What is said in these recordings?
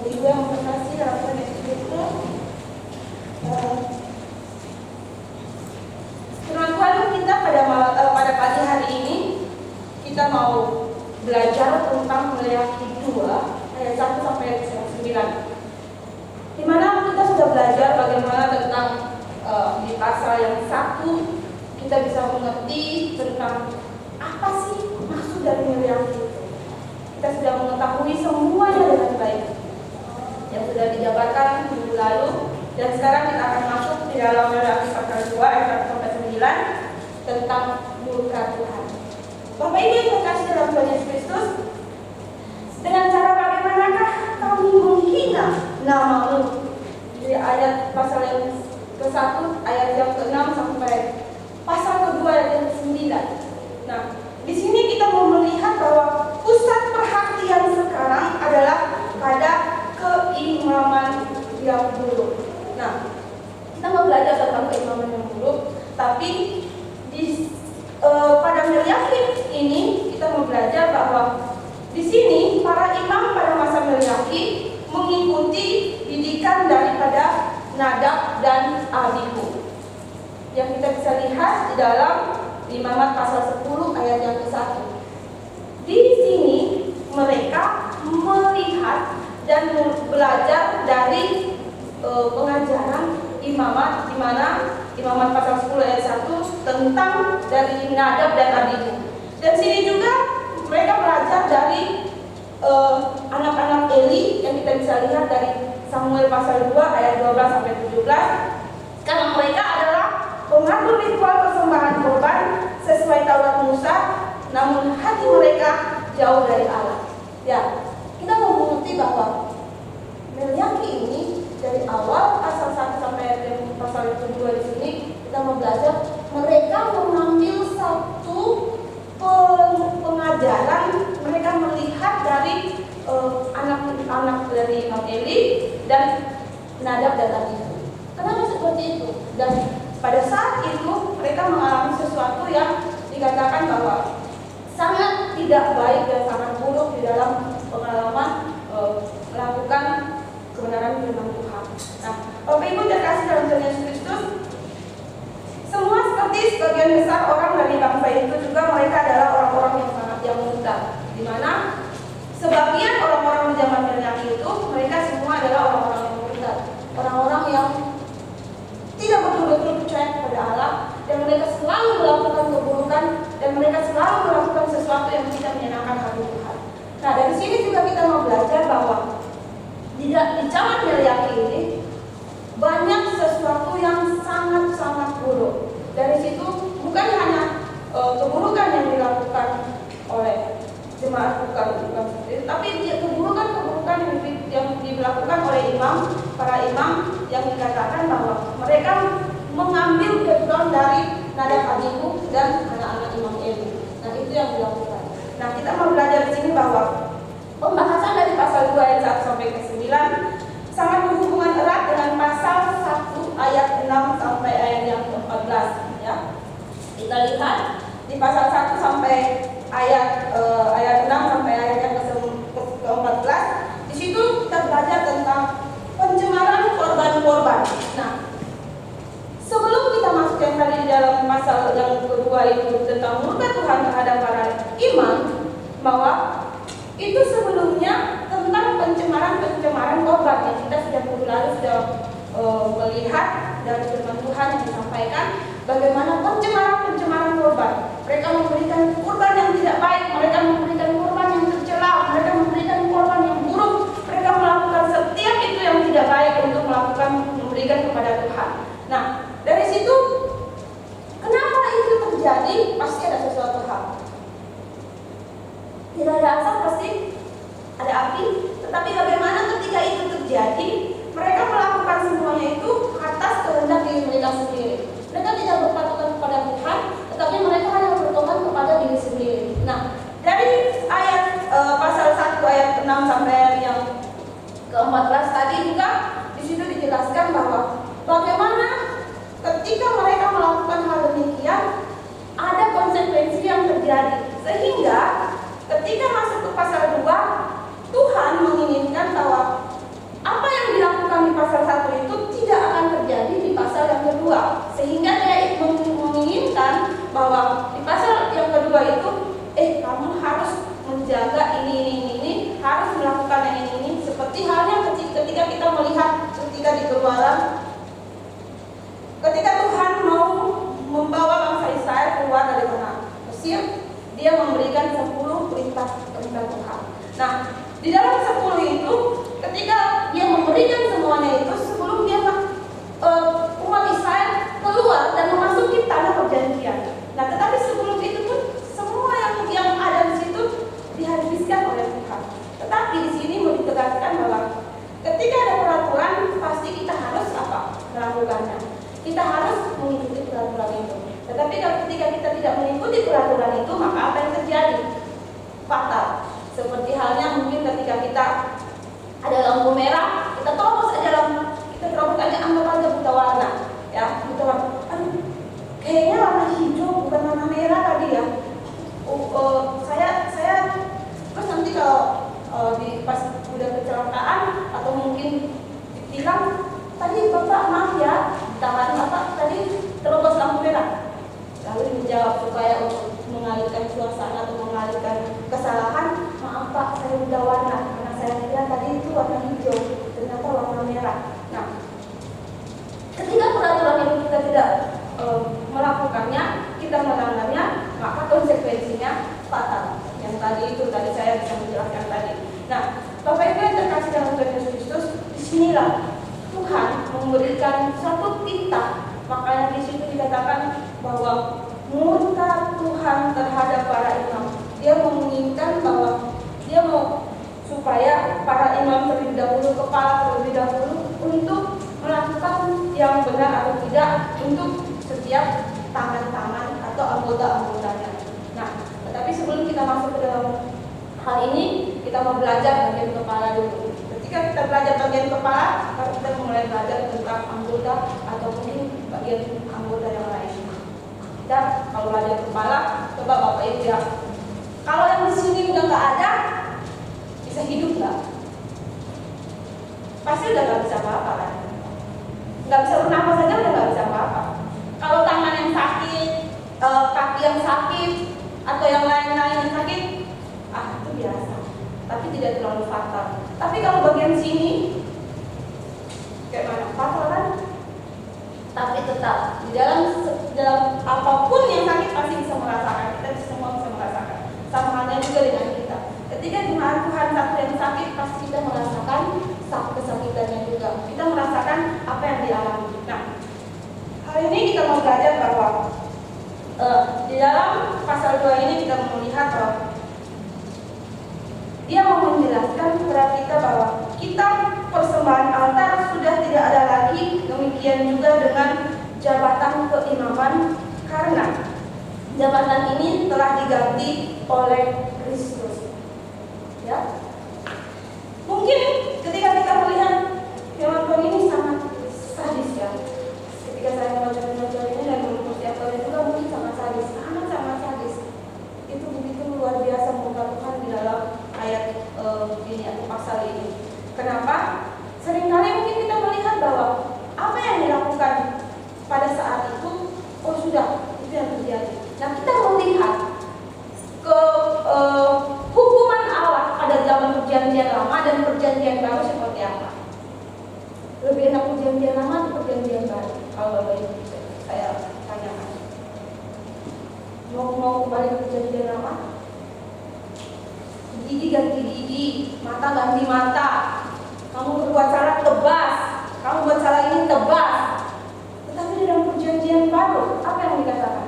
Ibu yang terkasih dalam Tuhan Yesus Kristus, firman Tuhan kita pada pagi hari ini kita mau belajar tentang Maleakhi 2 ayat 1 sampai ayat 9. Di mana kita sudah belajar bagaimana tentang di pasal yang 1 kita bisa mengerti tentang apa sih maksud dari Maleakhi itu. Kita sudah mengetahui semuanya dengan baik yang sudah dijabarkan minggu lalu, dan sekarang kita akan masuk di dalam Maleakhi pasal 2 ayat 1 sampai 9 tentang murka Tuhan. Bapak Ibu yang terkasih dalam Tuhan Yesus Kristus, dengan cara bagaimanakah kami menghina nama-Mu? Di ayat pasal yang ke-1 ayat yang ke-6 sampai pasal kedua ayat yang ke-9. Nah, di sini kita mau melihat bahwa pusat perhatian sekarang adalah pada keimaman yang buruk. Nah, kita mau belajar tentang keimaman yang buruk, tapi pada Maleakhi ini kita mau belajar bahwa di sini para imam pada masa Maleakhi mengikuti didikan daripada Nadab dan Abihu yang kita bisa lihat di dalam Imamat pasal 10 ayat yang ke-1. Di sini mereka melihat dan belajar dari pengajaran imamat, di mana Imamat pasal 10 ayat 1 tentang dari Nadab dan Abihu. Dan sini juga mereka belajar dari anak-anak Eli yang kita bisa lihat dari Samuel pasal 2 ayat 12 sampai 17. Karena mereka adalah pengadu ritual persembahan korban sesuai Taurat Musa, namun hati mereka jauh dari Allah. Ya, kita mau mengerti bahwa Maleakhi ini dari awal pasal 1 sampai pasal yang kedua di sini kita mau belajar mereka mengambil satu pengajaran, mereka melihat dari anak-anak dari Imam Eli dan Nadab dan Abihu. Kenapa seperti itu? Dan pada saat itu mereka mengalami sesuatu yang dikatakan bahwa sangat tidak baik dan sangat buruk di dalam pengalaman melakukan kebenaran firman Tuhan. Nah, Bapak Ibu terkasih dalam Tuhan Yesus Kristus, semua seperti sebagian besar orang dari bangsa itu juga mereka adalah orang-orang yang muda, di mana sebagian orang-orang di zaman Maleakhi itu mereka semua adalah orang-orang yang muda, orang-orang yang tidak betul-betul percaya kepada Allah, dan mereka selalu melakukan keburukan dan mereka selalu melakukan sesuatu yang tidak menyenangkan hati Tuhan. Nah, dari sini juga kita mau belajar bahwa di zaman Maleakhi ini banyak sesuatu yang sangat-sangat buruk. Dari situ bukan hanya keburukan yang dilakukan oleh jemaat bukan sendiri, tapi keburukan yang dilakukan oleh para imam yang dikatakan bahwa mereka mengambil background dari Nadab Abihu dan anak-anak Imam Eli. Nah, itu yang dilakukan. Nah, kita mau belajar di sini bahwa pembahasan dari pasal 2 ayat 1 sampai ke 9 sangat berhubungan erat dengan pasal 1 ayat 6 sampai ayat yang ke-14 ya. Kita lihat di pasal 1 sampai ayat 6 sampai ayat yang ke-14. Di situ kita belajar tentang pencemaran korban-korban. Nah, sebelum kita masuk yang tadi di dalam pasal yang kedua itu tentang murka Tuhan terhadap para imam, bahwa itu sebelumnya tentang pencemaran korban yang kita sudah minggu lalu sudah melihat dari firman Tuhan yang disampaikan bagaimana pencemaran korban. Mereka memberikan korban yang tidak baik, mereka memberikan korban yang tercela, mereka memberikan korban yang buruk, mereka melakukan setiap itu yang tidak baik untuk memberikan kepada Tuhan. Nah, dari situ kenapa itu terjadi? Pasti ada sesuatu hal. Tidak ada asap, pasti ada api. Tetapi bagaimana ketika itu terjadi, mereka melakukan semuanya itu atas kehendak diri mereka sendiri. Mereka tidak berpatokan kepada Tuhan, tetapi mereka hanya bertobat kepada diri sendiri. Nah, dari ayat pasal 1 ayat 6 sampai yang ke-14 tadi juga di situ dijelaskan bahwa bagaimana ketika mereka melakukan hal demikian ada konsekuensi yang terjadi, sehingga ketika masuk ke pasal 2 Tuhan menginginkan bahwa Seperti halnya ketika kita melihat ketika di Keluaran, ketika Tuhan mau membawa bangsa Israel keluar dari tanah Mesir, Dia memberikan 10 perintah Tuhan. Nah, di dalam 10 itu, ketika Dia memberikan semuanya itu, sebelum Dia umat Israel keluar dan memasuki tanah perjanjian. Nah, tetapi sebelum itu pun semua yang ada di situ dihabiskan oleh Tuhan. Tetapi di sini mau ditegaskan bahwa ketika ada peraturan, pasti kita harus melakukannya. Kita harus mengikuti peraturan itu. Tetapi ketika kita tidak mengikuti peraturan itu, maka apa yang terjadi? Fatal. Seperti halnya mungkin ketika kita ada lampu merah, kita terobos aja anggap aja buta warna, ya, buta warna. Aduh, kayaknya warna hijau bukan warna merah tadi ya. Saya terus nanti kalau pas udah kecelakaan atau mungkin ditilang, tadi Bapak maaf ya, ditahan Bapak tadi terobos lampu merah. Lalu dijawab supaya untuk mengalihkan suasana atau mengalihkan kesalahan, maaf Pak, saya udah warna karena saya kira tadi itu warna hijau, ternyata warna merah. Nah, ketika peraturan itu kita tidak melakukannya, kita melanggarnya, maka konsekuensinya fatal. Yang tadi saya bisa menjelaskan tadi. Nah, Bapak Ibu yang terkasih dalam Tuhan Yesus Kristus, disinilah Tuhan memberikan satu titah. Makanya di situ dikatakan bahwa murka Tuhan terhadap para imam. Dia menginginkan bahwa dia mau supaya para imam terlebih dahulu, kepala terlebih dahulu untuk melakukan yang benar atau tidak untuk setiap tangan-tangan atau anggota-anggotanya. Nah, tetapi sebelum kita masuk ke dalam hal ini, kita mau belajar bagian kepala dulu. Ketika kita belajar bagian kepala, baru kita mulai belajar tentang anggota atau mungkin bagian anggota yang lain. Kita kalau belajar kepala, coba Bapak Ibu ya. Kalau yang di sini udah nggak ada, bisa hidup nggak? Pasti udah nggak bisa apa-apa kan? Nggak bisa bernafas saja udah nggak bisa apa-apa. Kalau tangan yang sakit, kaki yang sakit, atau yang lain-lain yang sakit, itu biasa. Tapi tidak terlalu fatal. Tapi kalau bagian sini, kayak mana? Fatal kan? Tapi tetap di dalam apapun yang sakit pasti bisa merasakan. Kita semua bisa merasakan. Sama halnya juga dengan kita. Ketika jemaat Tuhan satu yang sakit, pasti kita merasakan kesakitannya juga. Kita merasakan apa yang dialami. Nah, hari ini kita mau belajar bahwa di dalam pasal 2 ini kita melihat bahwa dia mau menjelaskan kepada kita bahwa kita persembahan altar sudah tidak ada lagi, demikian juga dengan jabatan keimaman, karena jabatan ini telah diganti oleh Kristus. Ya, mungkin ketika kita melihat firman Tuhan ini sangat sadis ya. Ketika saya membaca ini dan mempersiapkannya juga mungkin sangat sadis, sangat sadis. Itu begitu luar biasa murka Tuhan di dalam ayat ini atau pasal ini. Kenapa? Seringkali mungkin kita melihat bahwa apa yang dilakukan pada saat itu, sudah itu yang terjadi. Nah, kita melihat ke hukuman Allah pada zaman perjanjian lama dan perjanjian baru seperti apa. Lebih enak perjanjian lama atau perjanjian baru? Kalau Bapak Ibu saya tanyakan, mau kembali ke perjanjian lama? Gigi ganti gigi, mata ganti mata. Kamu berbuat salah tebas, kamu buat salah ini tebas. Tetapi di dalam perjanjian baru, apa yang dikatakan?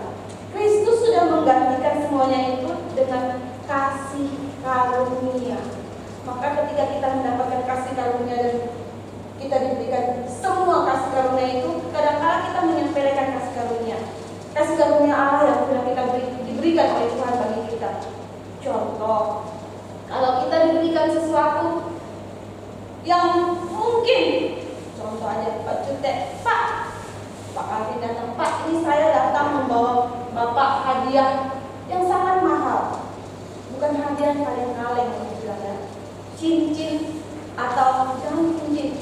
Kristus sudah menggantikan semuanya itu dengan kasih karunia. Maka ketika kita mendapatkan kasih karunia dan kita diberikan semua kasih karunia itu, kadang-kadang kita menyepelekan kasih karunia. Kasih karunia Allah yang sudah kita diberikan oleh Tuhan bagi kita. Contoh, kalau kita diberikan sesuatu yang mungkin, contoh aja, Pak Cutek, Pak Alvin datang, Pak, ini saya datang membawa Bapak hadiah yang sangat mahal. Bukan hadiah yang paling kaleng, ya. Cincin atau jangan cincin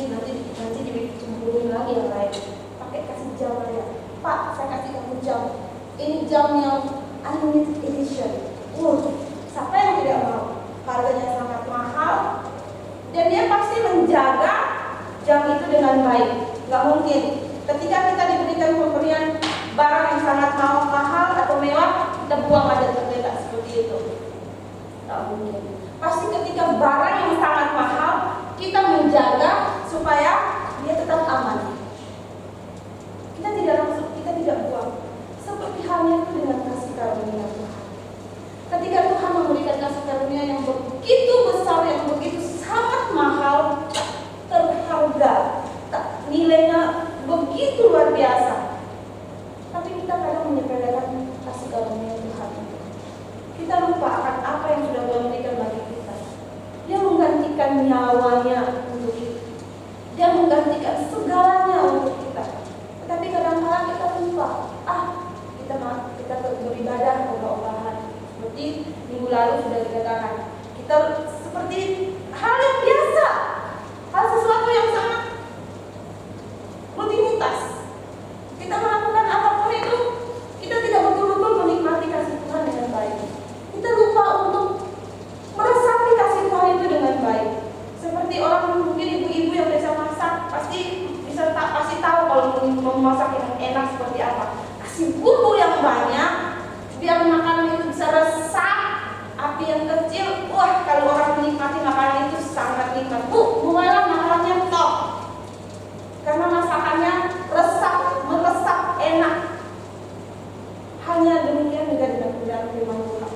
nanti dicemburuin lagi yang lain. Pakai kasih jam aja. Pak, saya kasih kamu jam. Ini jam yang unlimited edition. Siapa yang tidak mau? Harganya sangat mahal dan dia Tak mungkin. Pasti ketika barang yang sangat mahal, kita menjaga supaya dia tetap aman. Kita tidak buang. Seperti halnya itu dengan kasih karunia Tuhan. Ketika Tuhan memberikan kasih karunia yang begitu besar, yang begitu sangat mahal, terharga, nilainya begitu luar biasa, tapi kita kadang menyepelekan kasih karunia Tuhan. Kita lupa akan apa yang sudah Tuhan berikan bagi kita. Dia menggantikan nyawanya untuk kita. Dia menggantikan segalanya untuk kita. Tetapi kadang-kadang kita lupa. Kita beribadah ogah-ogahan. Seperti minggu lalu sudah dikatakan, kita seperti hal yang biasa, hal sesuatu yang sangat rutinitas. Kita melakukan apapun itu, kita tidak betul-betul menikmati kasih Tuhan dengan baik. Kita lupa untuk meresapi kasih Tuhan itu dengan baik. Seperti orang mungkin ibu-ibu yang biasa masak, pasti tahu kalau memasak yang enak seperti apa. Kasih bumbu yang banyak biar makanan itu bisa resap, api yang kecil. Wah, kalau orang menikmati makanan itu sangat nikmat. Mulailah makanannya top, karena masakannya meresap, enak. Hanya demikian juga dengan kebenaran firman Tuhan.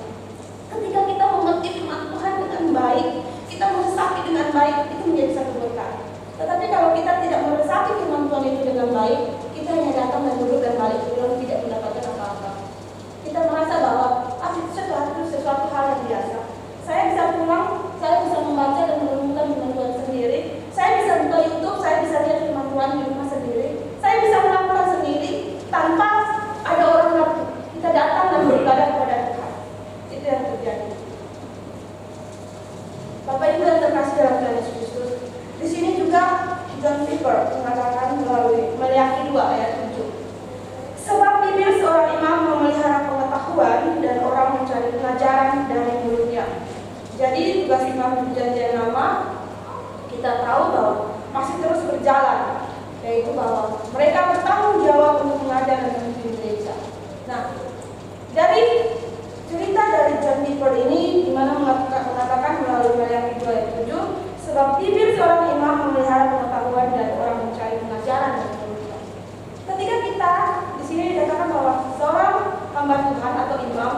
Ketika kita mengerti firman Tuhan dengan baik, kita meresapi dengan baik, itu menjadi satu berkat. Tetapi kalau kita tidak meresapi firman Tuhan itu dengan baik, kita hanya datang dan duduk dan balik pulang, tidak mendapatkan apa-apa. Kita merasa bahwa itu sesuatu hal yang biasa. Saya bisa pulang, saya bisa membaca dan merenungkan firman Tuhan sendiri. Saya bisa buka YouTube, saya bisa lihat firman Tuhan di rumah sendiri. Saya bisa melakukan sendiri tanpa ada orang lain. Kita datang dan beribadah kepada Tuhan. Itu yang terjadi. Bapak Ibu yang terkasih dalam Tuhan Yesus Kristus, di sini juga John Piper mengatakan melalui Maleakhi 2 ayat 7. Sebab bibir seorang imam memelihara pengetahuan dan orang mencari pengajaran dari mulutnya. Jadi tugas imam di Perjanjian Lama kita tahu bahwa masih terus berjalan, yaitu bahwa mereka bertanggung jawab untuk mengajar dan memimpin gereja. Nah, dari cerita dari John Piper ini di mana mengatakan melalui Maleakhi 2 ayat 7, sebab bibir seorang imam memelihara pengetahuan dan orang mencari pengajaran dari mulutnya. Ketika kita di sini dikatakan bahwa seorang hamba Tuhan atau imam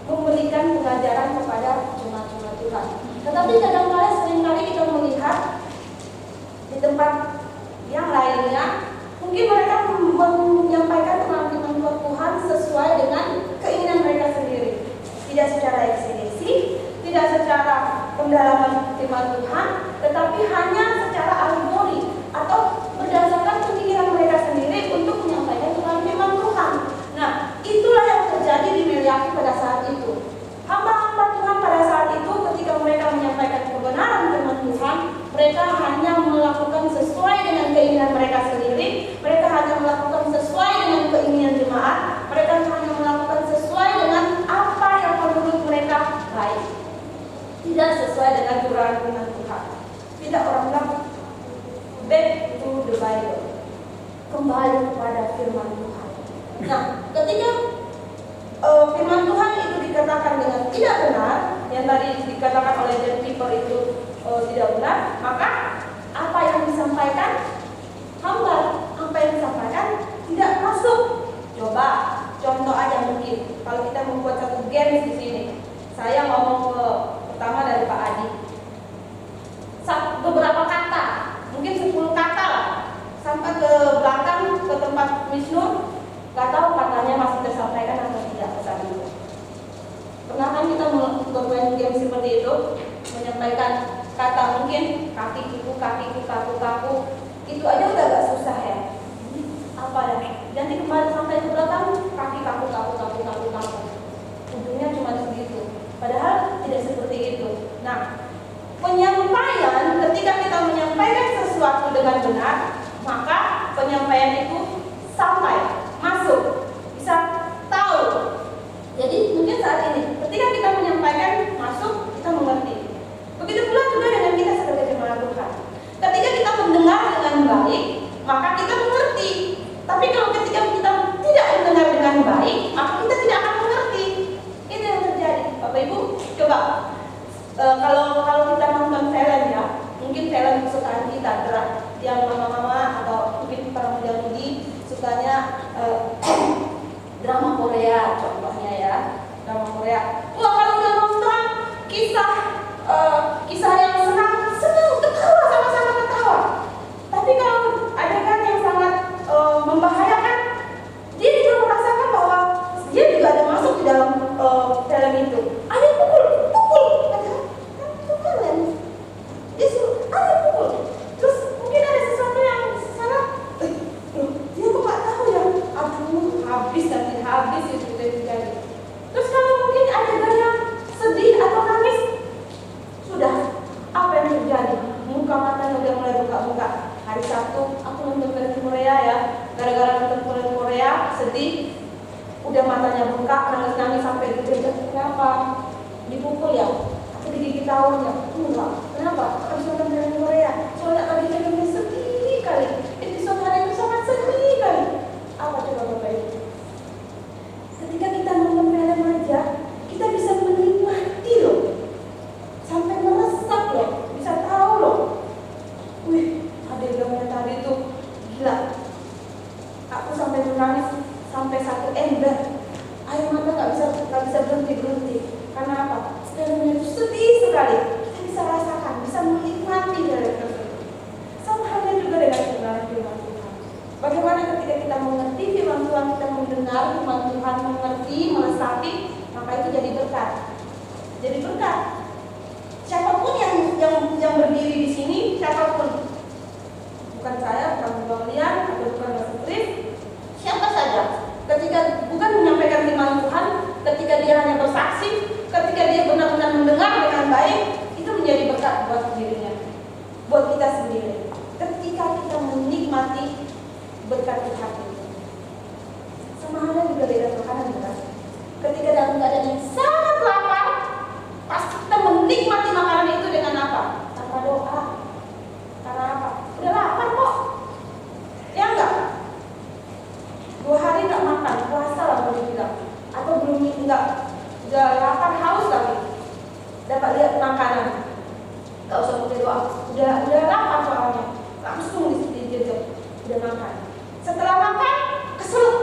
memberikan pengajaran kepada jemaat-jemaat Tuhan. Tetapi kadang-kadang seringkali kita melihat di tempat yang lainnya, mungkin mereka menyampaikan firman Tuhan sesuai dengan keinginan mereka sendiri, tidak secara eksegesi, tidak secara pendalaman firman Tuhan, tetapi hanya secara alegori atau berdasarkan pemikiran mereka sendiri untuk menyampaikan firman Tuhan. Nah, itulah yang terjadi di Maleakhi pada saat itu. Hamba-hamba Tuhan pada saat itu ketika mereka menyampaikan kebenaran firman Tuhan, mereka hanya melakukan sesuai dengan keinginan mereka sendiri. Mereka hanya melakukan sesuai dengan keinginan jemaat. Mereka hanya melakukan sesuai dengan apa yang menurut mereka baik, tidak sesuai dengan aturan firman Tuhan. Tidak, orang bilang back to the Bible, kembali kepada firman Tuhan. Nah, ketika firman Tuhan itu dikatakan dengan tidak benar, yang tadi dikatakan oleh John Piper itu tidak benar, maka apa yang disampaikan apa yang disampaikan tidak masuk. Coba contoh aja, mungkin kalau kita membuat satu games di sini, saya ngomong ke pertama dari Pak Adi beberapa kata, mungkin 10 kata lah, sampai ke belakang ke tempat Miss Nur, gak tahu katanya masih tersampaikan atau tidak pesan itu. Pernah kan kita bermain game seperti itu, menyampaikan kata mungkin kakiku, kaku, itu aja udah agak susah ya. Apa ya? Nanti kembali sampai ke belakang, kaki kaku. Ujungnya cuma segitu. Padahal tidak seperti itu. Nah, penyampaian, ketika kita menyampaikan sesuatu dengan benar, maka penyampaian itu sampai, masuk, bisa tahu. Jadi mungkin saat ini, ketika kita menyampaikan, masuk, kita mengerti. Begitu pula juga dengan kita sebagai jemaat Tuhan. Ketika kita mendengar dengan baik, maka kita mengerti. Tapi kalau ketika kita tidak mendengar dengan baik, maka kita tidak akan mengerti. Itu yang terjadi. Bapak Ibu, coba kalau kita nonton film ya, mungkin film kesukaan kita yang mama-mama atau mungkin para muda-mudi sukanya drama Korea contohnya ya, drama Korea. Wah, kalau udah nonton kisah yang senang ketawa, sama-sama ketawa. Tapi kalau adegan yang sangat membahayakan, dia juga merasakan bahwa dia juga ada masuk di dalam film itu. Ada pukul, kan? Dia suruh ada pukul. Terus mungkin ada sesuatu yang salah. Dia kok nggak tahu ya? Aduh, habis itu terjadi. Terus kalau mungkin adegan yang sedih atau nangis, sudah apa yang terjadi? Muka matanya udah mulai buka-buka. Hari Sabtu aku nonton film Korea ya, gara-gara nonton film Korea sedih, udah matanya buka, nangis-nangis sampai di gereja. Kenapa? Dipukul ya? Atau digigit tahunnya? Enggak. Kenapa? Habis nonton film Korea. Soalnya tadi filmnya sedih kali. Episode hari itu sangat sedih kali. Apa coba Bapak Ibu? Ketika kita nonton film aja, kita bisa menikmati loh, sampai meresap loh, bisa tahu loh. Wih, adegannya tadi tuh gila. Aku sampai menangis sampai satu ember. Air mata nggak bisa berhenti. Karena apa? Filmnya itu sedih sekali. Kita bisa rasakan, bisa menikmati dari tersebut. Sama halnya juga dengan kebenaran firman Tuhan. Bagaimana ketika kita mengerti firman Tuhan, kita mendengar firman Tuhan, mengerti, meresapi, maka itu jadi berkat. Jadi berkat. Siapapun yang berdiri di sini, siapapun, bukan saya, bukan Bang Lian, atau bukan Mas Putri, siapa saja, ketika bukan menyampaikan firman Tuhan, ketika dia hanya bersaksi, ketika dia benar-benar mendengar dengan baik, itu menjadi berkat buat dirinya, buat kita sendiri. Ketika kita menikmati berkat Tuhan itu, sama halnya juga dengan makanan beras. Ketika dalam keadaan yang sangat lapar, pasti kita menikmati makanan itu dengan apa? Tanpa doa. Karena apa? Udah lapar kok. Ya enggak? 2 hari enggak makan, puasa lah boleh bilang. Atau belum enggak lapar, haus lagi. Dapat lihat makanan. Enggak usah pakai doa. Udah lapar soalnya. Langsung dijejak. Udah makan. Setelah makan, keselak.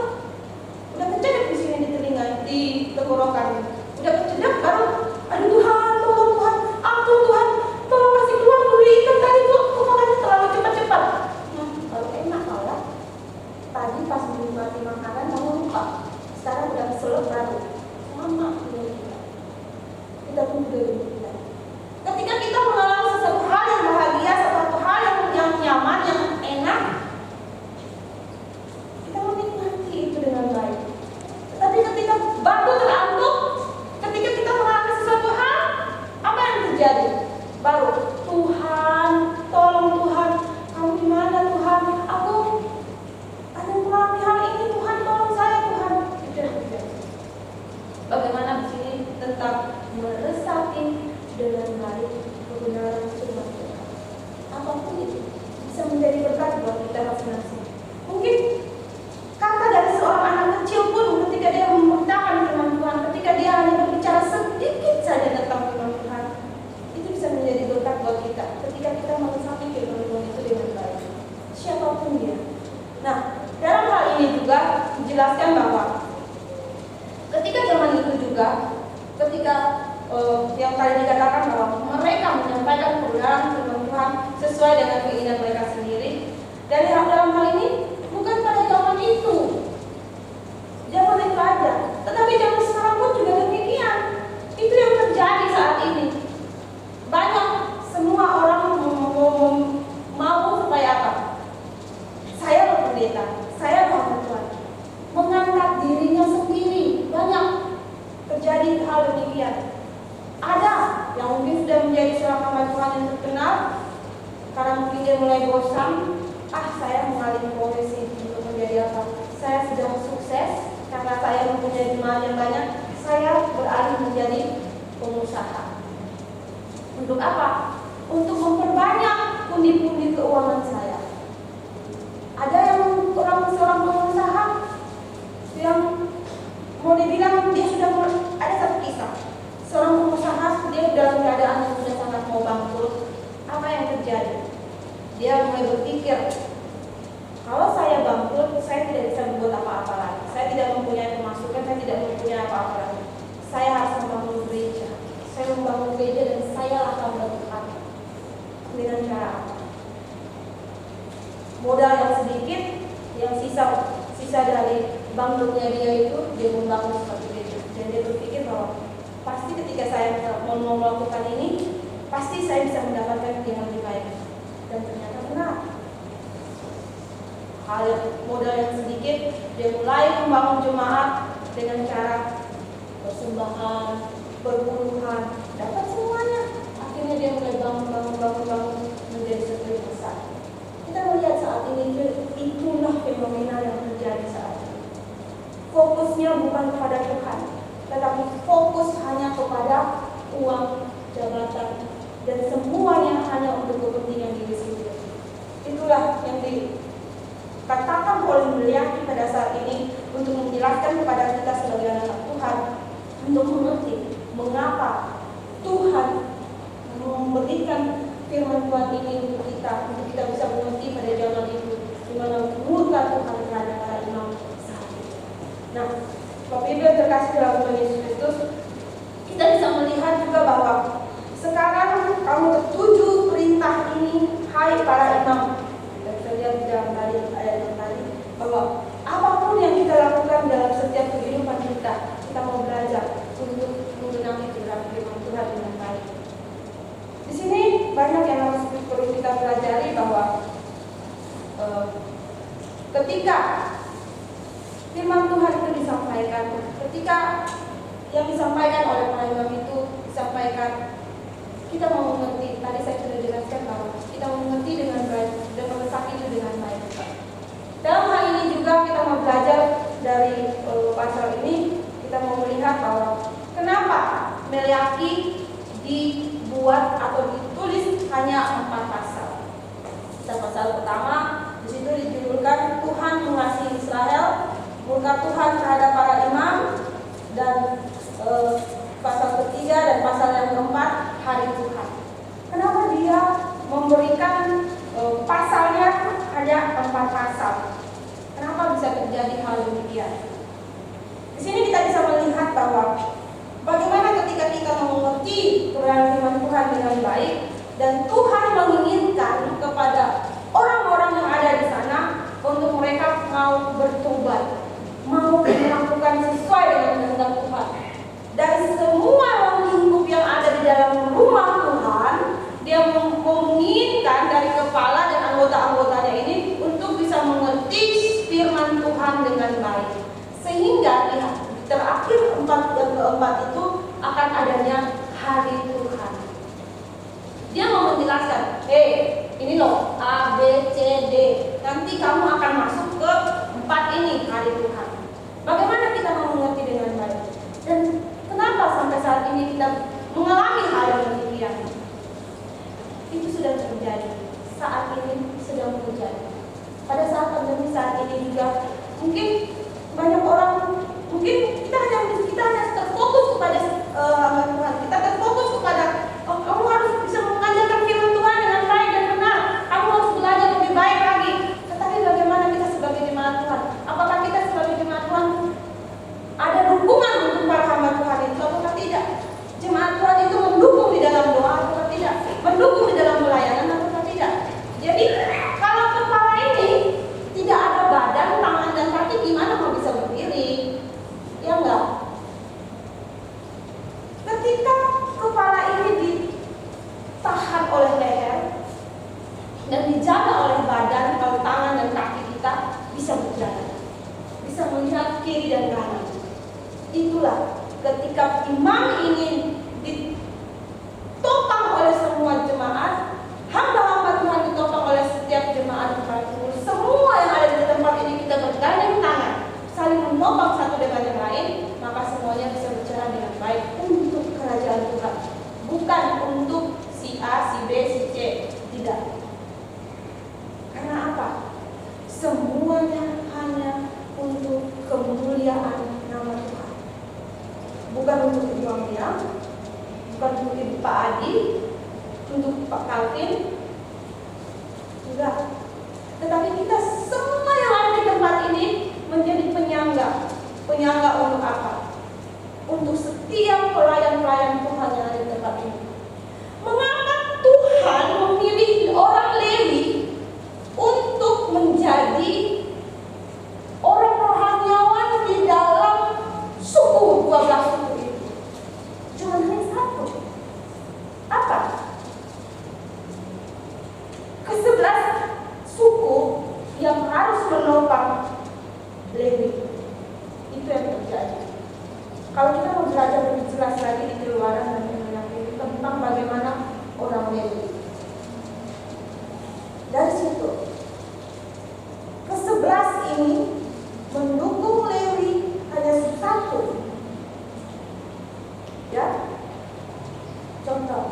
Udah kecedek di sini di telinga, di tenggorokan. Udah kecedek baru, aduh Tuhan, tolong Tuhan, ampun Tuhan, tolong kasih keluar dulu ikan tadi tuh, aku makannya terlalu cepat-cepat. Kalau enak malah. Tadi pas menikmati makanan kamu lupa. Sekarang udah keselak baru. Sama kita pun juga begitu. Ketika kita mengalami sesuatu hal yang bahagia, sesuatu hal yang nyaman, yang enak, kita menikmati itu dengan baik. Tetapi ketika baru terantuk, ketika kita mengalami sesuatu hal, apa yang terjadi? Baru Tuhan, tolong Tuhan, kamu di mana Tuhan? Aku ada mengalami hal ini, Tuhan tolong saya Tuhan. Tidak. Bagaimana di sini tentang meresapi dengan baik kebenaran firman Tuhan. Apapun itu bisa menjadi berkat buat kita masing-masing. Mungkin kata dari seorang anak kecil pun ketika dia memberitakan firman Tuhan, ketika dia hanya berbicara sedikit saja tentang firman Tuhan, itu bisa menjadi berkat buat kita ketika kita meresapi firman Tuhan itu dengan baik. Siapapun dia. Nah, dalam hal ini juga dijelaskan bahwa ketika zaman itu juga, ketika yang tadi dikatakan bahwa mereka menyampaikan kebenaran firman Tuhan sesuai dengan keinginan mereka sendiri. Dari dalam hal ini bukan pada zaman itu aja, tetapi zaman sekarang pun juga demikian. Itu yang terjadi saat ini. Banyak semua orang mau supaya apa? Saya berpendeta, saya hamba Tuhan, mengangkat dirinya sendiri. Banyak terjadi hal demikian. Ada yang mungkin sudah menjadi seorang hamba Tuhan yang terkenal, karena mungkin dia mulai bosan. Saya mengalih profesi untuk menjadi apa? Saya sudah sukses karena saya mempunyai jemaat yang banyak. Saya beralih menjadi pengusaha. Untuk apa? Untuk memperbanyak pundi-pundi keuangan saya. Ada yang seorang pengusaha yang mau dibilang dia sudah ada satu kisah. Seorang pengusaha, dia dalam keadaan yang sudah mulai berpikir, kalau saya bangkrut, saya tidak bisa membuat apa-apa lagi. Saya tidak mempunyai pemasukan, saya tidak mempunyai apa-apa lagi. Saya harus membangun gereja. Saya membangun gereja dan saya akan bertukar. Dengan cara apa? Modal yang sedikit, yang sisa dari bangkrutnya dia itu, dia membangun suatu gereja. Dan dia berpikir bahwa pasti ketika saya mau melakukan ini, pasti saya bisa mendapatkan yang lebih baik. Dan ternyata benar. Modal yang sedikit, dia mulai membangun jemaat dengan cara persembahan, berpuluhan, dapat semuanya. Akhirnya dia mulai bangun menjadi sesuatu yang besar. Kita melihat saat ini itulah fenomena yang terjadi saat ini. Fokusnya bukan kepada Tuhan, tetapi fokus hanya kepada uang, jabatan, dan semuanya hanya untuk kepentingan diri sendiri. Itulah yang dikatakan oleh Meliaki pada saat ini untuk menjelaskan kepada kita sebagai anak Tuhan untuk mengerti mengapa Tuhan memberikan firman Tuhan ini untuk kita bisa mengerti pada zaman itu di mana murka Tuhan terhadap para imam saat itu. Nah, Bapak Ibu yang terkasih dalam Tuhan Yesus Kristus, kita bisa melihat juga bahwa sekarang kamu ketujuh perintah ini, hai para imam. Dan saya lihat di dalam ayat yang tadi bahwa apapun yang kita lakukan dalam setiap kehidupan kita mau belajar untuk mengenali firman Tuhan dengan baik. Di sini banyak yang harus perlu kita pelajari bahwa ketika firman Tuhan itu disampaikan, ketika yang disampaikan oleh para imam itu disampaikan, kita mau mengerti. Tadi saya sudah jelaskan bahwa kita mau mengerti dengan baik dan meresapi itu dengan baik. Dalam hal ini juga kita mau belajar dari pasal ini. Kita mau melihat bahwa kenapa Meliaki dibuat atau ditulis hanya 4 pasal. Pasal pertama di situ dijudulkan Tuhan mengasihi Israel, murka Tuhan terhadap para imam, dan pasal ketiga dan pasal yang keempat hari Tuhan. Kenapa dia memberikan pasalnya hanya 4 pasal? Kenapa bisa terjadi hal demikian? Di sini kita bisa melihat bahwa bagaimana ketika kita mengerti firman Tuhan dengan baik dan Tuhan menginginkan kepada orang-orang yang ada di sana untuk mereka mau bertobat, mau melakukan sesuai dengan kehendak Tuhan. Dari semua lingkup yang ada di dalam rumah Tuhan, dia menginginkan dari kepala dan anggota-anggotanya ini untuk bisa mengerti firman Tuhan dengan baik. Sehingga di terakhir yang keempat itu akan adanya hari Tuhan. Dia mau menjelaskan, ini loh A, B, C, D. Nanti kamu akan masuk ke 4 ini hari Tuhan. Bagaimana kita mau mengerti dengan baik? Dan kenapa sampai saat ini kita mengalami hal yang demikian? Itu sudah terjadi. Saat ini sedang terjadi. Pada saat pandemi saat ini juga mungkin banyak orang, mungkin kita hanya terfokus kepada Tuhan. Kita terfokus kepada kamu harus bisa mengajarkan firman Tuhan dengan baik dan benar. Kamu harus belajar lebih baik lagi. Tetapi bagaimana kita sebagai jemaat Tuhan? Apakah kita sebagai jemaat Tuhan ada dukungan untuk para hamba Tuhan itu atau tidak? Jemaat Tuhan itu mendukung di dalam doa atau tidak? Mendukung di dalam pelayanan atau tidak? Jadi kalau kepala ini tidak ada badan, tangan dan kaki, gimana mau bisa berdiri? Ya enggak? Ketika kepala ini ditahan oleh leher dan dijaga oleh badan, kalau tangan dan kaki kita bisa berjalan, bisa melihat kiri dan kanan. Itulah ketika imam ingin ditopang oleh semua jemaat, hamba-hamba Tuhan ditopang oleh setiap jemaat Tuhan. Semua yang ada di tempat ini kita bergandeng tangan, saling menopang satu dengan yang lain, maka semuanya bisa berjalan dengan baik untuk kerajaan Tuhan, bukan untuk si A, si B, si C. Tidak. Karena apa? Semuanya hanya untuk kemuliaan nama Tuhan, bukan untuk uangnya, bukan untuk Pak Adi, untuk Pak Calvin, Enggak. Tetapi kita semua yang ada di tempat ini menjadi penyangga. Penyangga untuk apa? Untuk setiap pelayan-pelayan Tuhan yang ada di tempat ini. Mengapa Tuhan memilih orang Lewi untuk menjadi orang rohaniawan di dalam suku 12 suku itu? Cuma hanya satu. Apa? Ke-11 suku yang harus menopang Lewi. Itu yang terjadi. Kalau kita mau belajar lebih jelas lagi di Keluaran dan Keluaran tentang bagaimana orang Lewi, dari situ ke-11 ini mendukung Lewi hanya satu. Ya, contoh,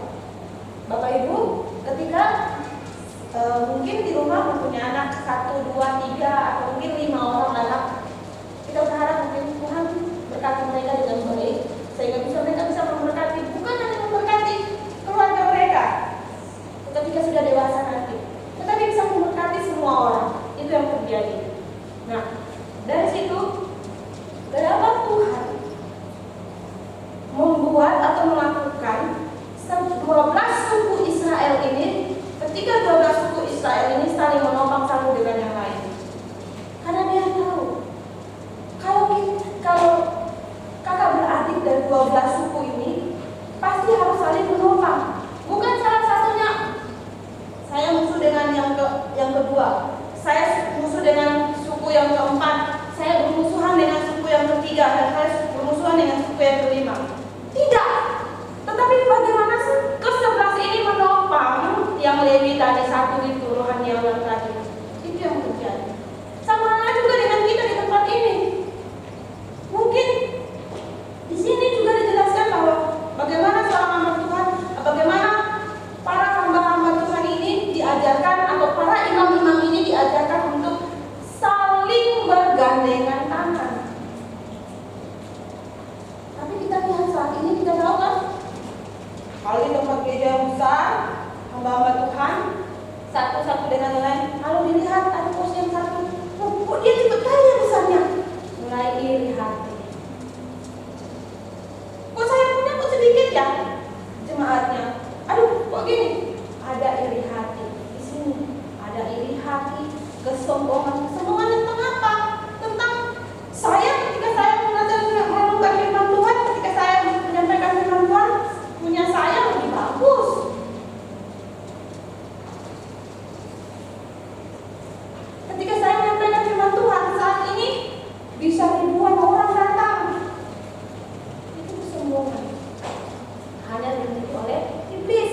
Bapak Ibu, ketika mungkin di rumah mempunyai anak 1, 2, 3 atau mungkin 5 orang anak, kita berharap mungkin Tuhan berkati mereka dengan baik sehingga mereka bisa memberkati, bukan hanya memberkati keluarga mereka ketika sudah dewasa nanti, tetapi bisa memberkati semua orang. Itu yang terjadi. Nah, dari situ kenapa Tuhan membuat atau melakukan 12 suku Israel ini, ketika 12 suku Israel ini saling menopang satu dengan yang lain. Karena dia tahu kalau kakak beradik dari 12 suku ini pasti harus saling menopang. Bukan salah satunya saya musuh dengan yang kedua, saya musuh dengan suku yang keempat, saya bermusuhan dengan suku yang ketiga, dan saya bermusuhan dengan suku yang kelima. Tidak. Tetapi bagaimana ke-11 ini menopang yang Lewi tadi, satu itu rohaniawan tadi. Itu yang terjadi. Sama halnya juga dengan kita di tempat ini. Mungkin di sini juga dijelaskan bahwa bagaimana seorang hamba Tuhan, bagaimana para hamba-hamba Tuhan ini diajarkan, atau para imam-imam ini diajarkan untuk saling bergandengan tangan. Tapi kita lihat saat ini, kita tahu kan, kalau di tempat gereja yang besar, hamba-hamba Tuhan satu dengan yang lain, kalau dilihat ada pos yang satu, kok dia cepet kali ya besarnya, mulai iri hati. Kok saya punya kok sedikit ya jemaatnya? Aduh, kok gini? Ada iri hati di sini, ada iri hati, kesombongan tentang apa? Tentang saya ketika saya merenungkan firman Tuhan, ketika saya menyampaikan firman Tuhan, punya saya lebih bagus. Ketika saya menyampaikan firman Tuhan saat ini, bisa ribuan orang datang. Itu kesombongan. Hanya dimiliki oleh iblis,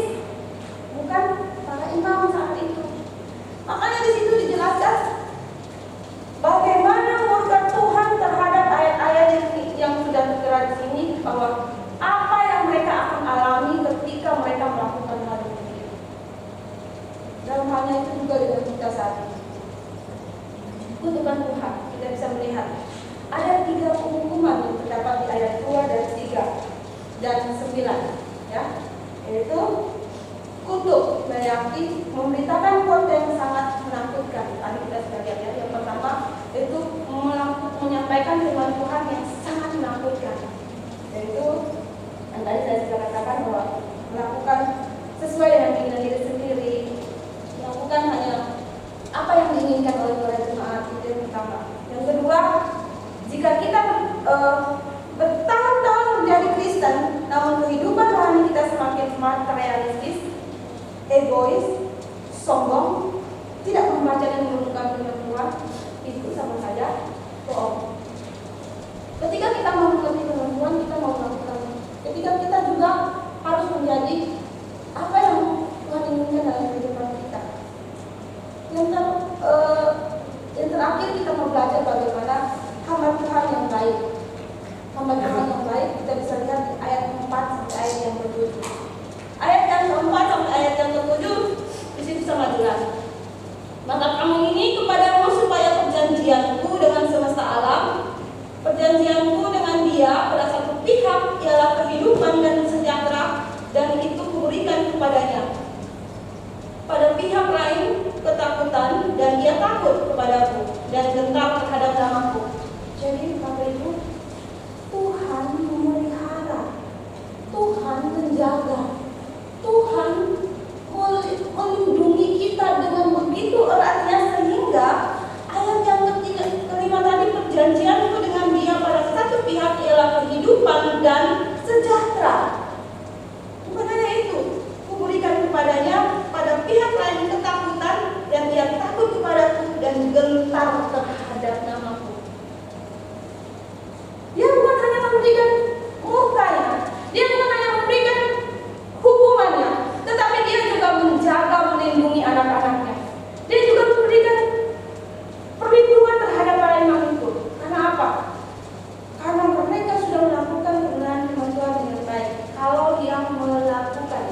bukan para imam saat itu. Makanya di situ dijelaskan bagaimana murka Tuhan terhadap ayat-ayat yang sudah tertera di sini, bahwa apa yang mereka akan alami ketika mereka melakukan hal ini. Dalam halnya itu juga dengan kita saat ini. Kutukan Tuhan, kita bisa melihat ada 3 penghukuman yang terdapat di ayat 2 dan 3 dan 9, ya, yaitu kutuk, berarti memberitakan kota yang sangat menakutkan. Tadi kita sudah lihat ya, yang pertama itu menyampaikan firman Tuhan yang sangat menakutkan, yaitu yang tadi saya sudah katakan bahwa melakukan sesuai dengan keinginan diri sendiri, melakukan hanya apa yang diinginkan oleh para jemaat. Itu yang pertama. Yang kedua, jika kita bertahun-tahun menjadi Kristen, namun kehidupan rohani kita semakin materialistis, egois, sombong, tidak membaca dan merenungkan firman Tuhan, itu sama saja bohong. Ketika kita mau mengerti firman Tuhan, kita mau melakukan. Ketika kita juga harus menjadi apa yang Tuhan inginkan dalam kehidupan kita. Yang terakhir, kita mau belajar bagaimana hamba Tuhan yang baik. Hamba Tuhan yang baik kita bisa lihat di ayat 4 sampai ayat yang ke-7. Ayat yang ke-4 sampai ayat yang ke-7 di situ sangat jelas. Maka kamu ini kepadamu supaya perjanjianku dengan semesta alam, perjanjianku dengan dia pada satu pihak ialah kehidupan dan sejahtera, dan itu dan dia takut kepadaku dan gentar terhadap namaku. Jadi Bapak Ibu, Tuhan memelihara, Tuhan menjaga, Tuhan melindungi kita dengan begitu eratnya sehingga ayat yang kelima tadi, perjanjian itu dengan Dia pada satu pihak ialah kehidupan dan sejahtera. Bukan hanya itu, kuberikan kepadanya pada pihak lain ketakutan dan ia takut kepadaku dan gentar terhadap namaku. Dia bukan hanya memberikan murkanya, dia bukan hanya memberikan hukumannya, tetapi dia juga menjaga, melindungi anak-anaknya. Dia juga memberikan perlindungan terhadap para imam itu. Karena apa? Karena mereka sudah melakukan kebenaran firman Tuhan dengan baik. Kalau yang melakukan,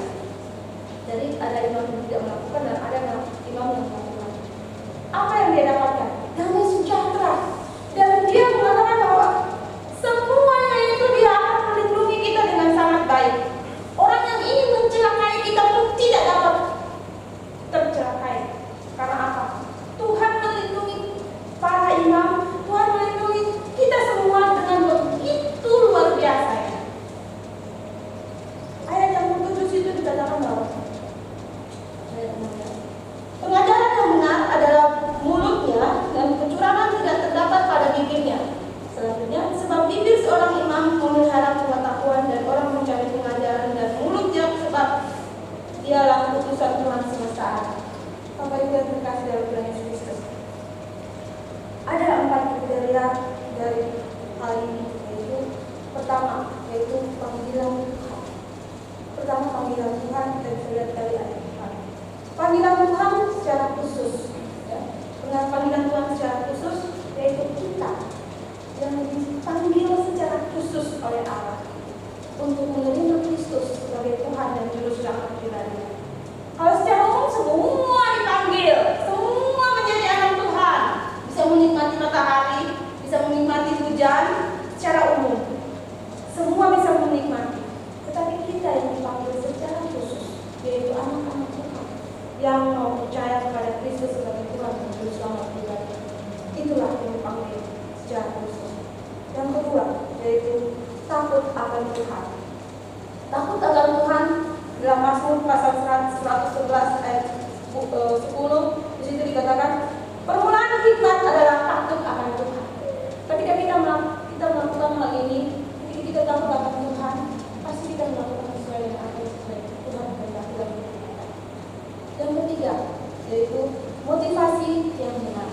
jadi ada imam yang tidak melakukan dan ada imam yang melakukan. Apa yang dia dapatkan? Damai sejahtera. Dan dia mengatakan bahwa semuanya itu dia akan melindungi kita dengan sangat baik. Orang yang ingin mencelakai kita pun tidak dapat tercelakai. Karena apa? Tuhan melindungi para imam, Tuhan melindungi kita semua dengan begitu luar biasa. Ayat yang ke-7 itu dikatakan bahwa pengajaran yang benar adalah mulutnya dan kecurangan tidak terdapat pada bibirnya. Selanjutnya, sebab bibir seorang imam memelihara pengetahuan dan orang mencari pengajaran, dan mulutnya sebab dialah utusan Tuhan semesta alam. Bapak Ibu yang terkasih dalam Tuhan Yesus Kristus, ada 4 kriteria dari hal ini, yaitu pertama, yaitu panggilan Tuhan. Pertama, panggilan Tuhan, kita bisa lihat dari ayat Tuhan. Panggilan Tuhan secara khusus, ya. Panggilan Tuhan secara khusus yaitu kita yang dipanggil secara khusus oleh Allah untuk menerima Kristus sebagai Tuhan dan Juru Selamat pribadi. Kalau secara umum semua dipanggil, semua menjadi anak Tuhan, bisa menikmati matahari, bisa menikmati hujan secara umum, semua bisa menikmati. Tetapi kita yang dipanggil secara khusus, yaitu anak-anak Tuhan yang mau percaya kepada Kristus sebagai Tuhan dan Juru Selamat pribadi, itulah yang dipanggil secara khusus. Yang kedua, yaitu takut akan Tuhan. Takut akan Tuhan dalam Mazmur pasal 111 ayat 10, di situ dikatakan permulaan hikmat adalah takut akan Tuhan. Ketika kita melakukan hal ini, ketika kita takut akan Tuhan, pasti kita melakukan sesuai dengan apa yang Tuhan kehendaki dalam hidup kita. Yang ketiga, yaitu motivasi yang benar.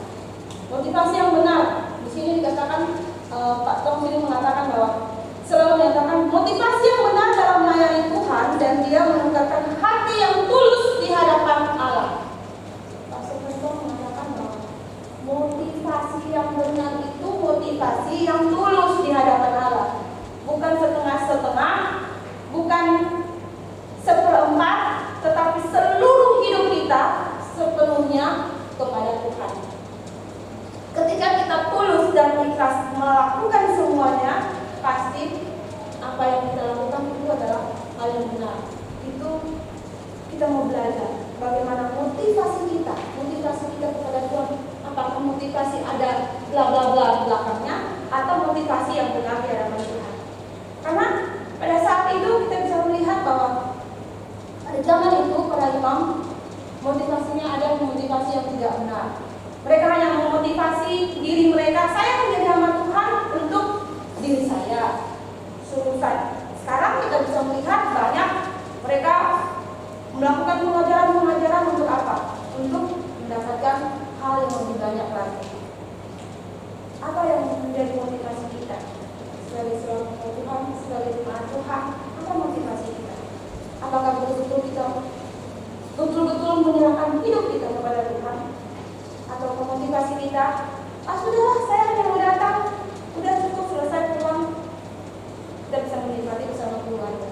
Motivasi yang benar, di sini dikatakan Pak Tom sini mengatakan bahwa selalu menyatakan motivasi yang benar dalam melayani Tuhan, dan dia menunjukkan hati yang tulus di hadapan Allah. Pak Tom mengatakan bahwa motivasi yang benar itu motivasi yang tulus di hadapan Allah, bukan setengah-setengah, bukan seperempat, tetapi seluruh hidup kita sepenuhnya kepada Tuhan. Ketika kita tulus dan ikhlas melakukan semuanya, pasti apa yang kita lakukan itu adalah hal yang benar. Itu kita mau belajar bagaimana motivasi kita kepada Tuhan. Apakah motivasi ada bla bla bla belakangnya, atau motivasi yang benar di hadapan Tuhan? Karena pada saat itu kita bisa melihat bahwa pada zaman itu para imam motivasinya ada motivasi yang tidak benar. Mereka hanya memotivasi diri mereka, saya menjadi hamba Tuhan untuk diri saya, selesai. Sekarang kita bisa melihat banyak mereka melakukan pengajaran untuk apa? Untuk mendapatkan hal yang lebih banyak lagi. Apa yang menjadi motivasi kita sebagai seorang Tuhan, sebagai jemaat Tuhan? Apa motivasi kita? Apakah betul-betul kita betul-betul menyerahkan hidup kita kepada Tuhan? Atau memotivasi kita, sudahlah, saya hanya mau datang, udah cukup, selesai pulang, kita bisa menikmati bersama keluarga.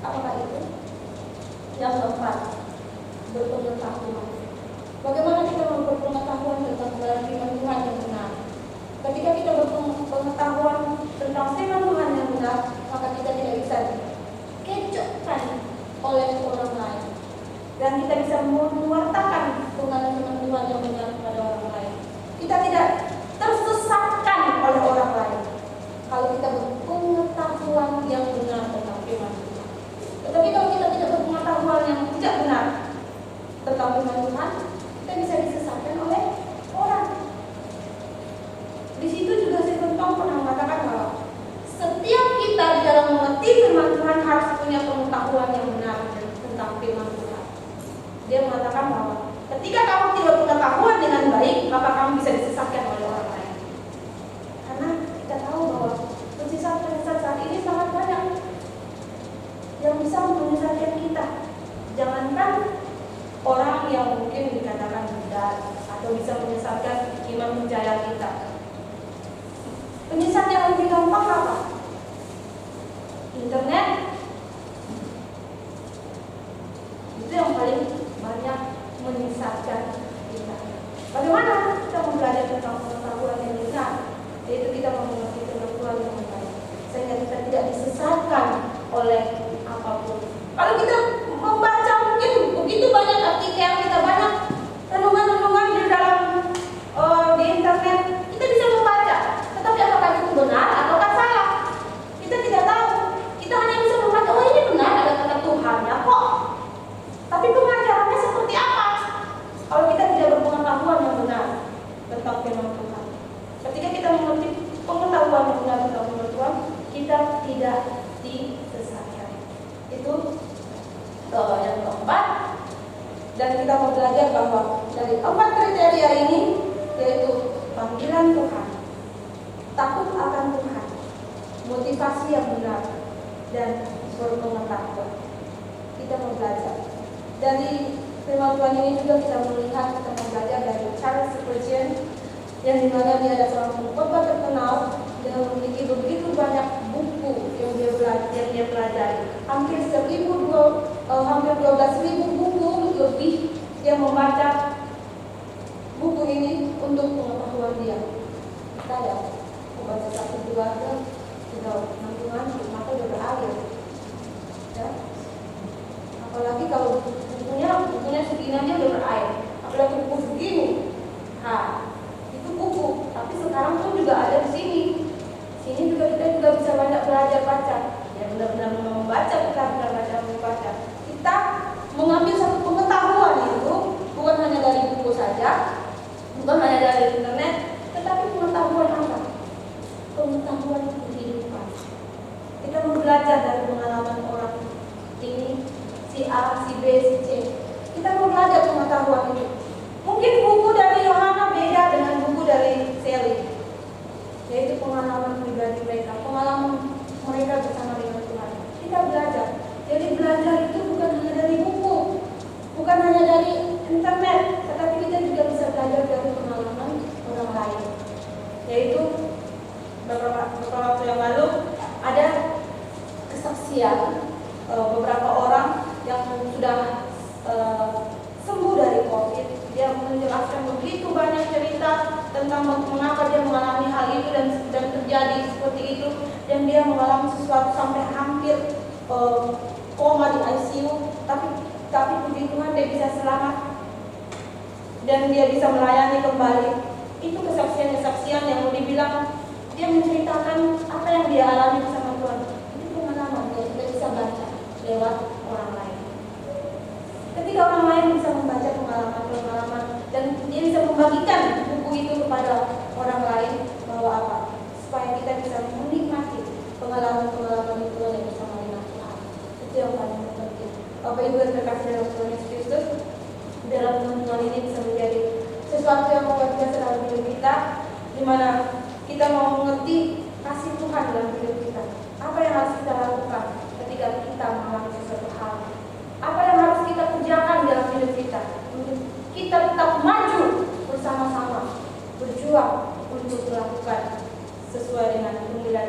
Apakah itu? Yang keempat, berpengetahuan. Bagaimana kita berpengetahuan tentang firman Tuhan yang benar? Ketika kita berpengetahuan tentang firman Tuhan yang benar, maka kita tidak bisa dikecohkan oleh orang lain, dan kita bisa mewartakan firman Tuhan yang benar tidak tersesatkan oleh orang lain. Kalau kita berpengetahuan yang benar tentang firman Tuhan. Tetapi kalau kita tidak berpengetahuan yang tidak benar tentang firman Tuhan, kita bisa disesatkan oleh orang. Di situ juga Stephen Tong pernah mengatakan bahwa setiap kita di dalam mengerti firman Tuhan harus punya pengetahuan yang benar tentang firman Tuhan. Dia mengatakan bahwa ketika kamu tidak pengetahuan dengan baik, maka kamu bisa disesatkan oleh orang lain. Karena kita tahu bahwa penyesat-penyesat saat ini sangat banyak yang bisa menyesatkan kita. Jangankan orang yang mungkin dikatakan benar atau bisa menyesatkan iman percaya kita. Penyesat yang lebih gampang apa? Internet. Itu yang paling banyak menyesatkan kita. Bagaimana kita belajar tentang pengetahuan yang benar? Yaitu kita mengerti pengetahuan yang baik, sehingga kita tidak disesatkan oleh apapun. Kalau kita membaca mungkin begitu banyak artikel, kita banyak renungan-renungan di dalam di internet, kita bisa membaca. Tetapi apakah itu benar ataukah salah? Kita tidak tahu. Kita hanya bisa membaca, oh ini benar, ada kata Tuhannya kok. Tapi pengajarannya seperti apa? Kalau kita tidak berpengetahuan yang benar tentang firman Tuhan. Ketika kita mengerti pengetahuan yang benar tentang firman Tuhan, kita tidak disesatkan. Itu yang keempat. Dan kita mau belajar bahwa dari 4 kriteria ini, yaitu panggilan Tuhan, takut akan Tuhan, motivasi yang benar, dan berpengetahuan. Kita mau belajar dari firman Tuhan ini. Juga kita melihat, kita mau belajar dari Charles Spurgeon, yang dimana dia adalah seorang pengkhotbah terkenal dan memiliki begitu banyak buku yang dia pelajari. Hampir 12.000 buku lebih dia membaca buku ini untuk pengetahuan dia. Kita ya membaca 1-2 sudah nanggungan, mata sudah berakhir. Ya. Apalagi kalau bukunya segini aja udah berakhir. Apalagi buku segini. Itu buku. Tapi sekarang pun juga ada di sini. Sini juga kita juga bisa banyak belajar baca. Ya benar-benar membaca, benar-benar membaca. Kita mengambil satu pengetahuan itu bukan hanya dari buku saja, bukan hanya dari internet, tetapi pengetahuan apa? Pengetahuan kehidupan. Kita belajar dari pengalaman orang ini, si A, si B, si C. Kita mau belajar pengetahuan itu. Mungkin buku dari Yohana beda dengan buku dari Sally, yaitu pengalaman pribadi mereka, pengalaman mereka bersama dengan Tuhan. Kita belajar. Jadi belajar itu bukan hanya dari buku, bukan hanya dari internet, tetapi kita juga bisa belajar dari pengalaman orang lain. Yaitu beberapa waktu yang lalu ada kesaksian beberapa orang yang sudah sembuh dari COVID. Dia menjelaskan begitu banyak cerita tentang mengapa dia mengalami hal itu dan terjadi seperti itu, dan dia mengalami sesuatu sampai hampir koma di ICU, tapi puji Tuhan dia bisa selamat dan dia bisa melayani kembali. Itu kesaksian-kesaksian yang mau dibilang dia menceritakan apa yang dia alami bersama Tuhan. Itu pengalaman yang kita bisa baca lewat orang lain. Ketika orang lain bisa membaca pengalaman dan dia bisa membagikan buku itu kepada orang lain, bahwa apa? Supaya kita bisa menikmati pengalaman-pengalaman itu yang bersama dengan Tuhan. Itu yang paling penting. Bapak Ibu yang terkasih dalam Tuhan Yesus Kristus, dalam teman ini bisa menjadi sesuatu yang luar biasa dalam hidup kita, di mana kita mau mengerti kasih Tuhan dalam hidup kita. Apa yang harus kita lakukan ketika kita mengalami sesuatu hal? Apa yang harus kita kerjakan dalam hidup kita untuk kita tetap maju bersama-sama, berjuang untuk melakukan sesuai dengan panggilan